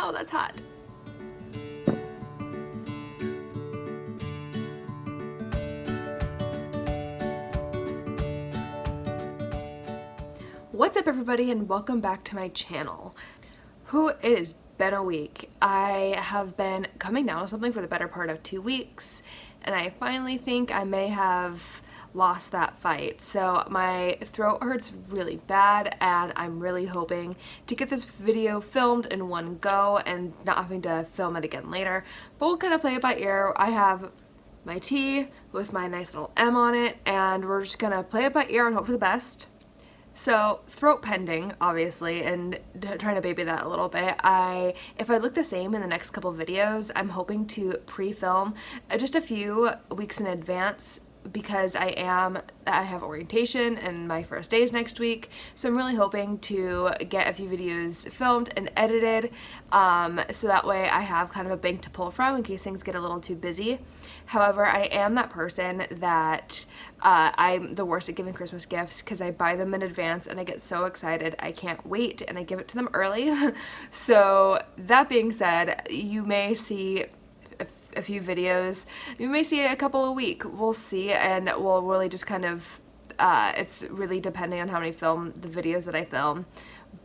Oh, that's hot. What's up everybody and welcome back to my channel. It has been a week. I have been coming down with something for the better part of 2 weeks and I finally think I may have lost that fight. So my throat hurts really bad and I'm really hoping to get this video filmed in one go and not having to film it again later. But we'll kind of play it by ear. I have my tea with my nice little M on it and we're just gonna play it by ear and hope for the best. So throat pending, obviously, and trying to baby that a little bit. If I look the same in the next couple videos, I'm hoping to pre-film just a few weeks in advance because I have orientation and my first day is next week, so I'm really hoping to get a few videos filmed and edited so that way I have kind of a bank to pull from in case things get a little too busy. However, I am that person that I'm the worst at giving Christmas gifts because I buy them in advance and I get so excited I can't wait and I give it to them early. So that being said, you may see a few videos. You may see a couple a week. We'll see, and we'll really just kind of, it's really depending on how many the videos that I film,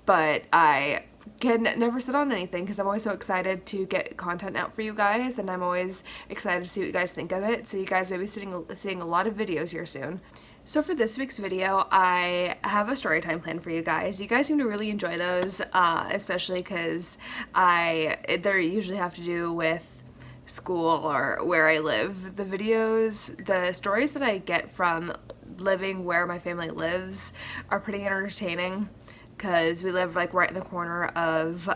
but I can never sit on anything because I'm always so excited to get content out for you guys, and I'm always excited to see what you guys think of it, so you guys may be seeing a lot of videos here soon. So for this week's video, I have a story time plan for you guys. You guys seem to really enjoy those, especially because they usually have to do with school or where I live. The stories that I get from living where my family lives are pretty entertaining because we live like right in the corner of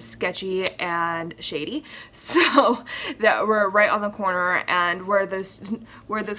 sketchy and shady, so that we're right on the corner, and where those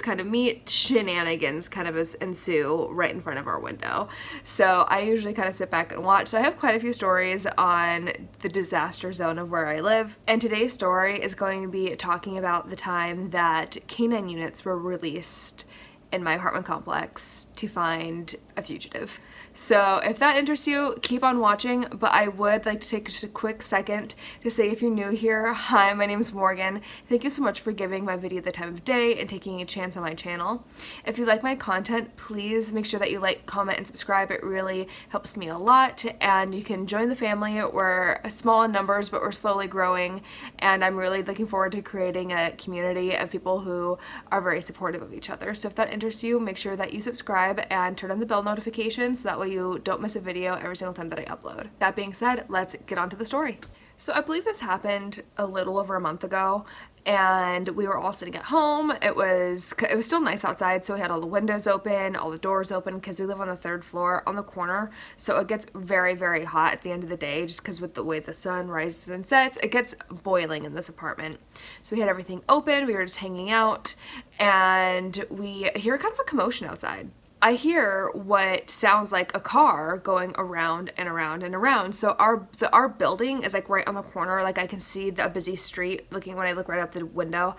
kind of meet, shenanigans kind of ensue right in front of our window. So I usually kind of sit back and watch. So I have quite a few stories on the disaster zone of where I live, and today's story is going to be talking about the time that K-9 units were released in my apartment complex to find a fugitive. So if that interests you, keep on watching, but I would like to take just a quick second to say, if you're new here, hi, my name is Morgan. Thank you so much for giving my video the time of day and taking a chance on my channel. If you like my content, please make sure that you like, comment, and subscribe. It really helps me a lot, and you can join the family. We're small in numbers, but we're slowly growing, and I'm really looking forward to creating a community of people who are very supportive of each other. So if that interests you, make sure that you subscribe and turn on the bell notifications so that way you don't miss a video every single time that I upload. That being said, let's get on to the story. So I believe this happened a little over a month ago, and we were all sitting at home. It was still nice outside, so we had all the windows open, all the doors open, because we live on the 3rd floor on the corner, so it gets very, very hot at the end of the day, just because with the way the sun rises and sets, it gets boiling in this apartment. So we had everything open, we were just hanging out, and we hear kind of a commotion outside. I hear what sounds like a car going around and around and around. So our building is like right on the corner. Like I can see the busy street when I look right out the window.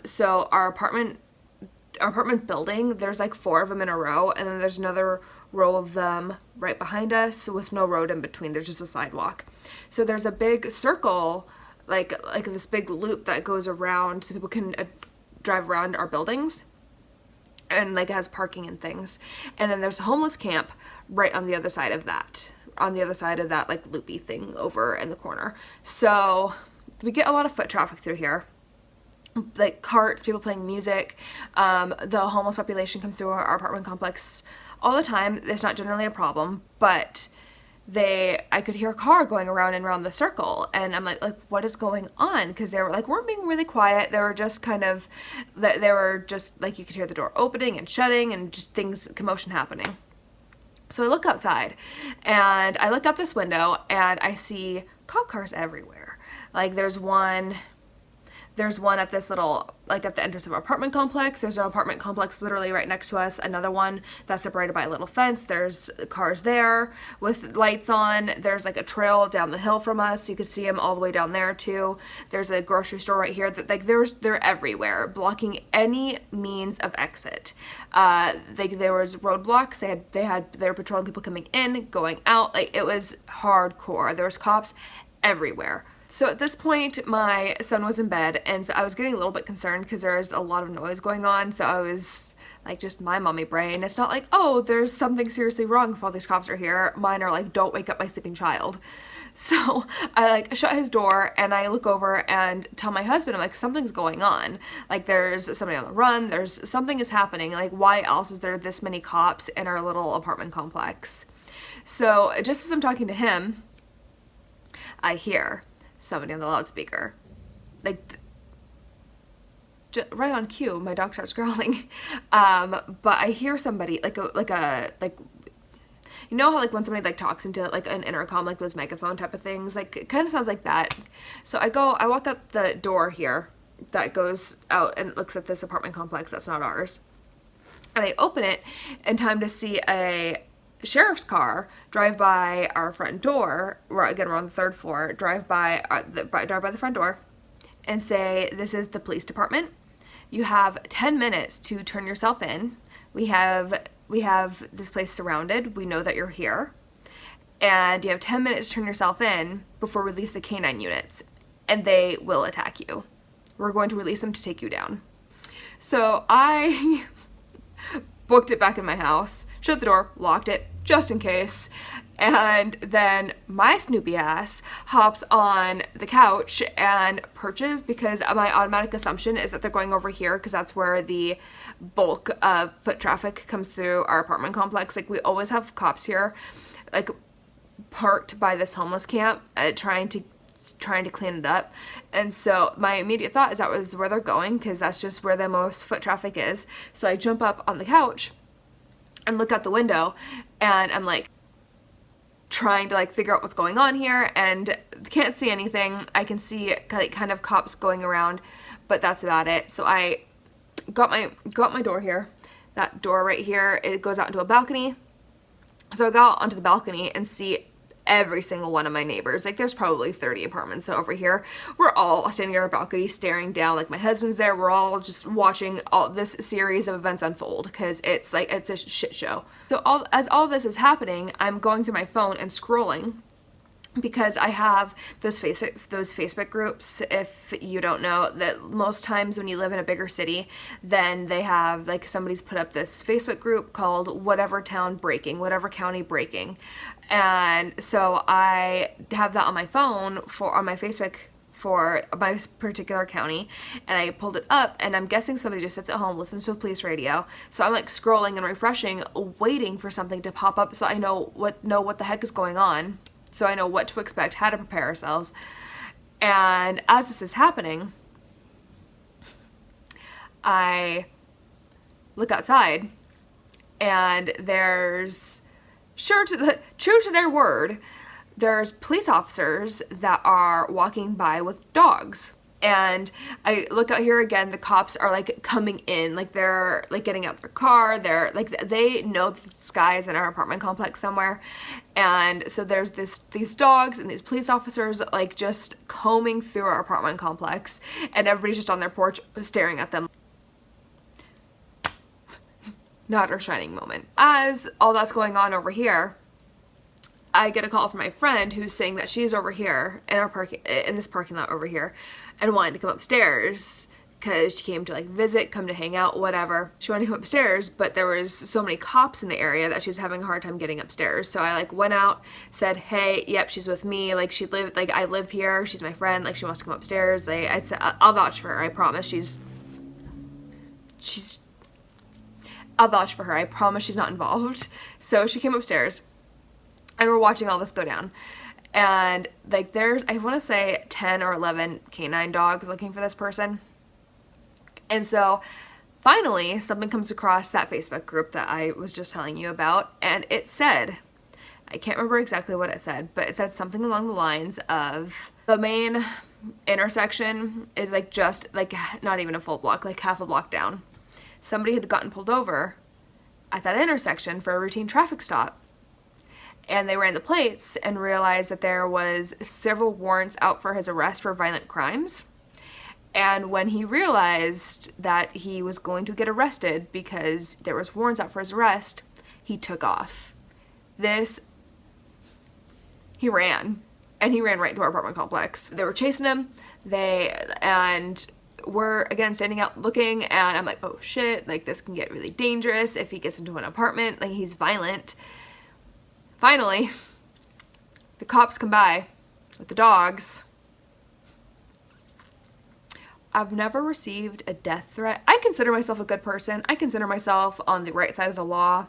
So our apartment building, there's like 4 of them in a row, and then there's another row of them right behind us with no road in between. There's just a sidewalk. So there's a big circle, like this big loop that goes around so people can drive around our buildings. And like it has parking and things, and then there's a homeless camp right on the other side of that like loopy thing over in the corner. So we get a lot of foot traffic through here, like carts, people playing music. The homeless population comes through our apartment complex all the time. It's not generally a problem, but I could hear a car going around and around the circle, and I'm like, what is going on? Because they were like, weren't being really quiet. They were just like, you could hear the door opening and shutting and just commotion happening. So I look outside, and I look out this window, and I see cop cars everywhere. Like there's one at this little, like at the entrance of our apartment complex. There's an apartment complex literally right next to us. Another one that's separated by a little fence. There's cars there with lights on. There's like a trail down the hill from us. You could see them all the way down there too. There's a grocery store right here that they're everywhere, blocking any means of exit. There was roadblocks. They were patrolling people coming in, going out. Like it was hardcore. There was cops everywhere. So at this point, my son was in bed, and so I was getting a little bit concerned because there was a lot of noise going on. So I was like, just my mommy brain. It's not like, oh, there's something seriously wrong if all these cops are here. Mine are like, don't wake up my sleeping child. So I like shut his door and I look over and tell my husband, I'm like, something's going on. Like there's somebody on the run. There's something is happening. Like why else is there this many cops in our little apartment complex? So just as I'm talking to him, I hear somebody on the loudspeaker, like right on cue, my dog starts growling. But I hear somebody like you know how like when somebody like talks into like an intercom, like those megaphone type of things, like it kind of sounds like that. So I walk out the door here that goes out and looks at this apartment complex that's not ours. And I open it in time to see a sheriff's car drive by our front door. We're on the 3rd floor. Drive by the front door and say, "This is the police department. You have 10 minutes to turn yourself in. We have this place surrounded. We know that you're here. And you have 10 minutes to turn yourself in before we release the K-9 units. And they will attack you. We're going to release them to take you down." So I booked it back in my house, shut the door, locked it, just in case. And then my Snoopy ass hops on the couch and perches, because my automatic assumption is that they're going over here because that's where the bulk of foot traffic comes through our apartment complex. Like we always have cops here, like parked by this homeless camp, trying to clean it up. And so my immediate thought is that was where they're going, because that's just where the most foot traffic is. So I jump up on the couch and look out the window, and I'm like trying to like figure out what's going on here, and can't see anything. I can see like kind of cops going around, but that's about it. So I got my door here, that door right here, it goes out into a balcony. So I go out onto the balcony and see every single one of my neighbors. Like there's probably 30 apartments over here. We're all standing on our balcony staring down. Like my husband's there. We're all just watching all this series of events unfold, because it's like it's a shit show. So as all this is happening, I'm going through my phone and scrolling, because I have those Facebook groups. If you don't know, that most times when you live in a bigger city, then they have like somebody's put up this Facebook group called whatever town breaking, whatever county breaking. And so I have that on my phone on my Facebook for my particular county, and I pulled it up, and I'm guessing somebody just sits at home, listens to a police radio. So I'm like scrolling and refreshing, waiting for something to pop up so I know what the heck is going on. So I know what to expect, how to prepare ourselves. And as this is happening, I look outside, and there's, true to their word, there's police officers that are walking by with dogs. And I look out here again, the cops are like coming in, like they're like getting out their car. They're like, they know that this guy is in our apartment complex somewhere. And so there's these dogs and these police officers like just combing through our apartment complex, and everybody's just on their porch staring at them. Not our shining moment. As all that's going on over here, I get a call from my friend who's saying that she's over here in this parking lot over here, and wanted to come upstairs because she came to like visit, come to hang out, whatever. She wanted to come upstairs, but there was so many cops in the area that she was having a hard time getting upstairs. So I like went out, said, "Hey, yep, she's with me. Like I live here. She's my friend. Like she wants to come upstairs." I said, "I'll vouch for her. I promise I'll vouch for her. I promise she's not involved." So she came upstairs, and we're watching all this go down. And like there's, I want to say 10 or 11 K-9 dogs looking for this person. And so finally something comes across that Facebook group that I was just telling you about, and it said, I can't remember exactly what it said, but it said something along the lines of the main intersection is like just like not even a full block, like half a block down. Somebody had gotten pulled over at that intersection for a routine traffic stop. And they ran the plates and realized that there was several warrants out for his arrest for violent crimes. And when he realized that he was going to get arrested because there was warrants out for his arrest, he took off. He ran. and he ran right into our apartment complex. They were chasing him, and we're again standing out looking, and I'm like, oh shit, like this can get really dangerous if he gets into an apartment, like he's violent. Finally, the cops come by with the dogs. I've never received a death threat. I consider myself a good person. I consider myself on the right side of the law.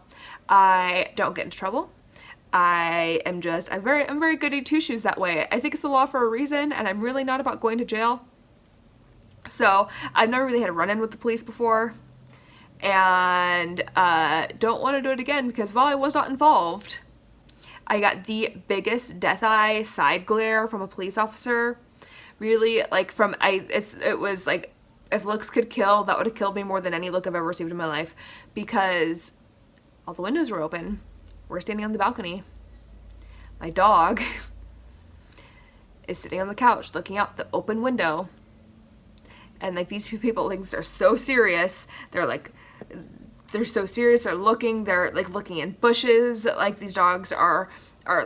I don't get into trouble. I'm very goody two-shoes that way. I think it's the law for a reason, and I'm really not about going to jail. So I've never really had a run-in with the police before, and don't want to do it again, because while I was not involved, I got the biggest death eye side glare from a police officer. Really, like it was like, if looks could kill, that would have killed me more than any look I've ever received in my life, because all the windows were open. We're standing on the balcony. My dog is sitting on the couch looking out the open window. And like these people, like, are so serious. They're so serious. They're like looking in bushes. Like these dogs are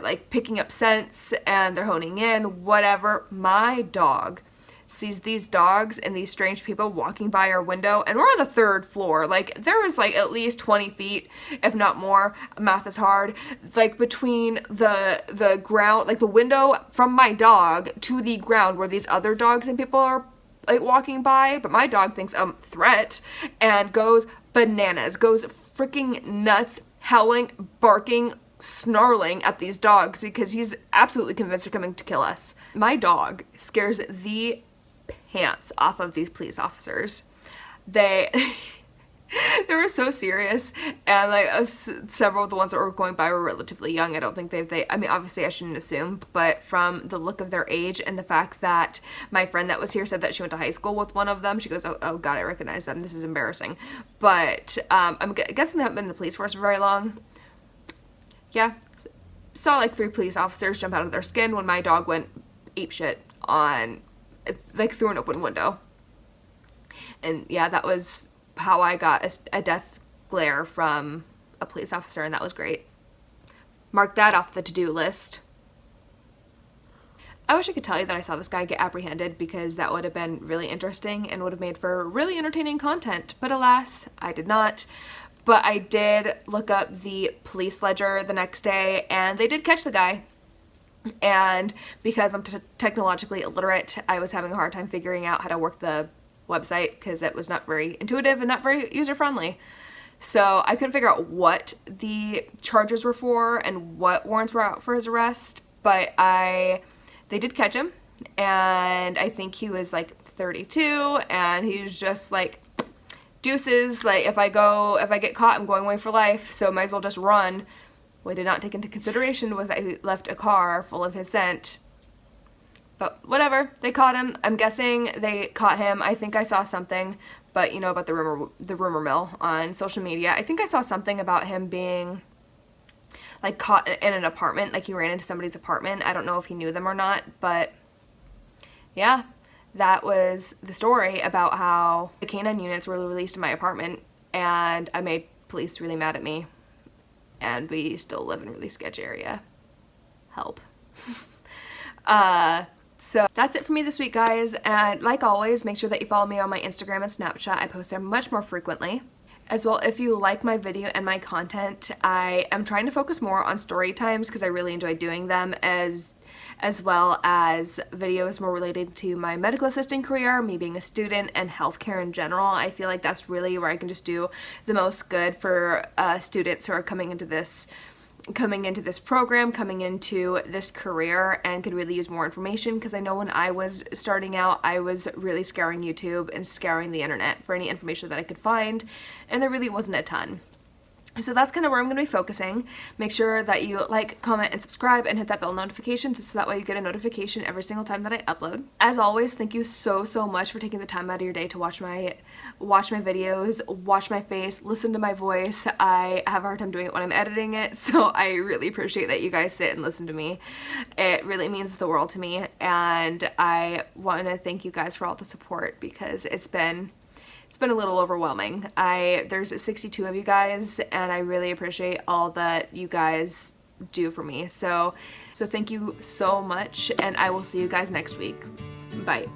like picking up scents, and they're honing in, whatever. My dog sees these dogs and these strange people walking by our window, and we're on the 3rd floor. Like there was like at least 20 feet, if not more, math is hard, like between the ground, like the window from my dog to the ground where these other dogs and people are like walking by. But my dog thinks threat and goes bananas, goes freaking nuts, howling, barking, snarling at these dogs because he's absolutely convinced they're coming to kill us. My dog scares the pants off of these police officers. They were so serious, and like several of the ones that were going by were relatively young. I don't think I mean, obviously I shouldn't assume, but from the look of their age and the fact that my friend that was here said that she went to high school with one of them, she goes, oh god, I recognize them, this is embarrassing. But I'm guessing they haven't been in the police force for very long. Yeah, saw like 3 police officers jump out of their skin when my dog went apeshit on, like, through an open window. And yeah, that was how I got a death glare from a police officer, and that was great. Mark that off the to-do list. I wish I could tell you that I saw this guy get apprehended, because that would have been really interesting and would have made for really entertaining content, but alas, I did not. But I did look up the police ledger the next day, and they did catch the guy. And because I'm technologically illiterate, I was having a hard time figuring out how to work the website, because it was not very intuitive and not very user-friendly. So I couldn't figure out what the charges were for and what warrants were out for his arrest, but they did catch him, and I think he was like 32, and he was just like, deuces, like if I get caught, I'm going away for life, so might as well just run. What I did not take into consideration was that he left a car full of his scent. But whatever, they caught him. I'm guessing they caught him. I think I saw something, but you know about the rumor mill on social media. I think I saw something about him being like caught in an apartment, like he ran into somebody's apartment. I don't know if he knew them or not, but yeah. That was the story about how the K-9 units were released in my apartment, and I made police really mad at me, and we still live in a really sketchy area. Help. So that's it for me this week, guys, and like always, make sure that you follow me on my Instagram and Snapchat. I post there much more frequently. As well, if you like my video and my content, I am trying to focus more on story times because I really enjoy doing them, as well as videos more related to my medical assisting career, me being a student, and healthcare in general. I feel like that's really where I can just do the most good for students who are coming into this program, coming into this career, and could really use more information, because I know when I was starting out, I was really scouring YouTube and scouring the internet for any information that I could find, and there really wasn't a ton. So that's kind of where I'm going to be focusing. Make sure that you like, comment, and subscribe, and hit that bell notification so that way you get a notification every single time that I upload. As always, thank you so much for taking the time out of your day to watch my videos, watch my face, listen to my voice. I have a hard time doing it when I'm editing it, so I really appreciate that you guys sit and listen to me. It really means the world to me, and I want to thank you guys for all the support, because it's been a little overwhelming. There's 62 of you guys, and I really appreciate all that you guys do for me. So thank you so much, and I will see you guys next week. Bye.